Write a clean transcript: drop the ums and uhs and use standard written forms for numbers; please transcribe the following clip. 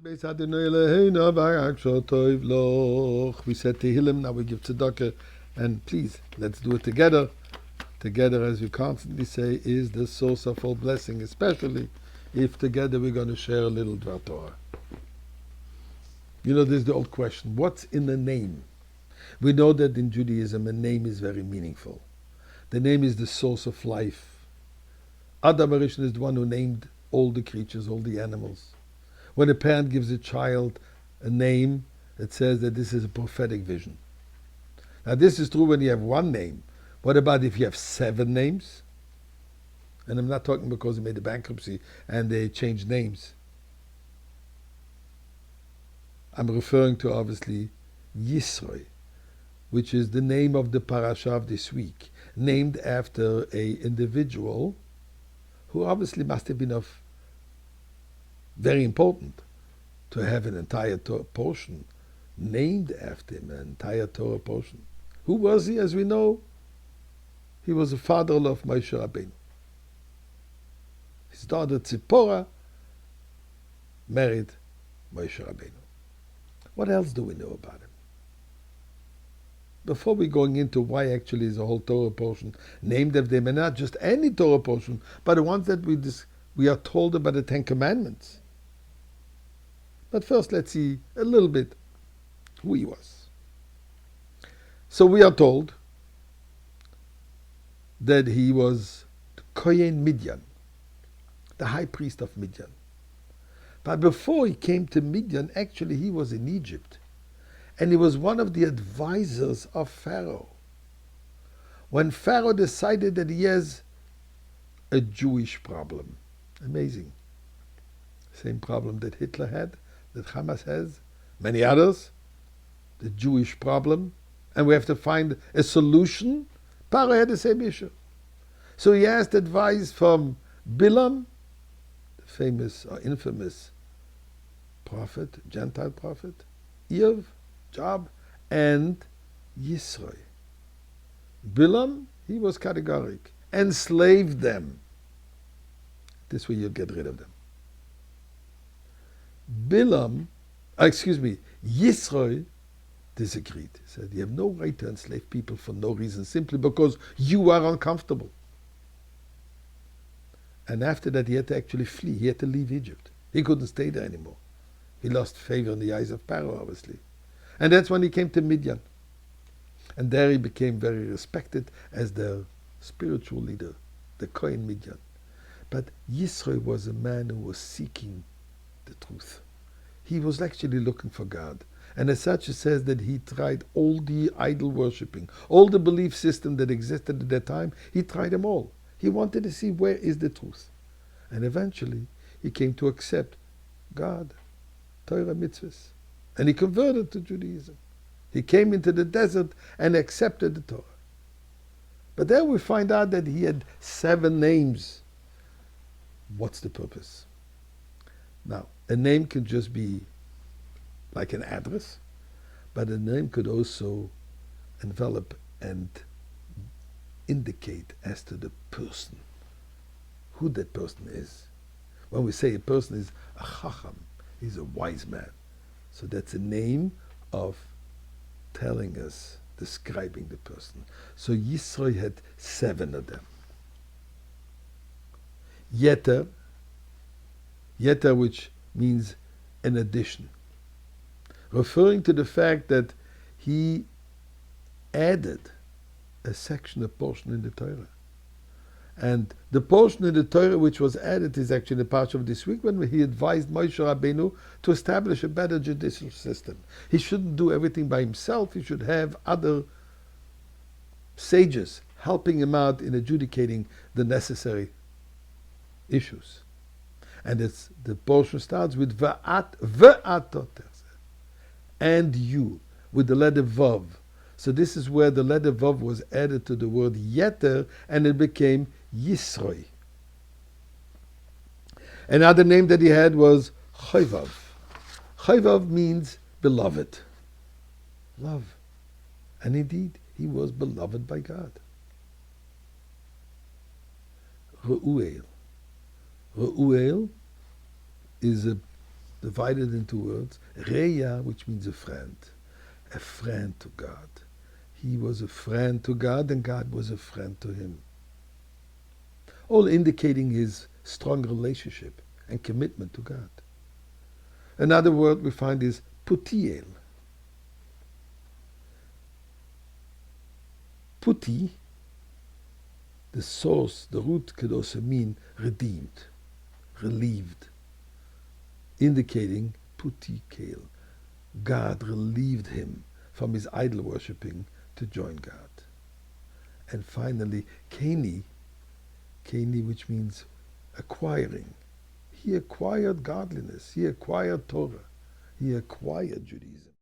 We said Tehillim, now we give tzedakah, and please, let's do it together. Together, as we constantly say, is the source of all blessing, especially if together we're going to share a little Dvar Torah. You know, there's the old question, what's in a name? We know that in Judaism, a name is very meaningful. The name is the source of life. Adam HaRishon is the one who named all the creatures, all the animals. When a parent gives a child a name, it says that this is a prophetic vision. Now this is true when you have one name. What about if you have 7 names? And I'm not talking because they made a bankruptcy and they changed names. I'm referring to obviously Yisro, which is the name of the parasha of this week, named after an individual who obviously must have been of very important to have an entire Torah portion named after him, an entire Torah portion. Who was he? As we know, he was the father of Moshe Rabbeinu. His daughter Tzipporah married Moshe Rabbeinu. What else do we know about him? Before we going into why actually is a whole Torah portion named after him, and not just any Torah portion, but the ones that we are told about the Ten Commandments. But first, let's see a little bit who he was. So we are told that he was the Kohen Midian, the high priest of Midian. But before he came to Midian, actually he was in Egypt. And he was one of the advisors of Pharaoh. When Pharaoh decided that he has a Jewish problem. Amazing. Same problem that Hitler had, that Hamas has, many others, the Jewish problem, and we have to find a solution. Pharaoh had the same issue. So he asked advice from Bilam, the famous or infamous prophet, Gentile prophet, Iyov, Job, and Yisro. Bilam, he was categoric, enslaved them. This way you'll get rid of them. Yisro disagreed. He said, you have no right to enslave people for no reason, simply because you are uncomfortable. And after that, he had to actually flee. He had to leave Egypt. He couldn't stay there anymore. He lost favor in the eyes of Pharaoh, obviously. And that's when he came to Midian. And there he became very respected as the spiritual leader, the Kohen Midian. But Yisro was a man who was seeking the truth. He was actually looking for God. And as such, it says that he tried all the idol worshipping, all the belief system that existed at that time, he tried them all. He wanted to see where is the truth. And eventually, he came to accept God, Torah mitzvahs. And he converted to Judaism. He came into the desert and accepted the Torah. But there we find out that he had 7 names. What's the purpose? Now, a name can just be like an address, but a name could also envelop and indicate as to the person, who that person is. When we say a person is a chacham, he's a wise man. So that's a name of telling us, describing the person. So Yisro had 7 of them. Yeter, which means an addition, referring to the fact that he added a section, a portion in the Torah. And the portion in the Torah which was added is actually the part of this week when he advised Moshe Rabbeinu to establish a better judicial system. He shouldn't do everything by himself. He should have other sages helping him out in adjudicating the necessary issues. And it's, the portion starts with Va'at, and you, with the letter Vav. So this is where the letter Vav was added to the word Yeter, and it became Yisro. Another name that he had was Chovav. Chovav means beloved. Love. And indeed, he was beloved by God. Reuel. Reuel is a divided into words. Reya, which means a friend to God. He was a friend to God, and God was a friend to him. All indicating his strong relationship and commitment to God. Another word we find is putiel. Puti, the source, the root could also mean redeemed, relieved, indicating puti kel. God relieved him from his idol worshipping to join God. And finally, keni, which means acquiring. He acquired godliness, he acquired Torah, he acquired Judaism.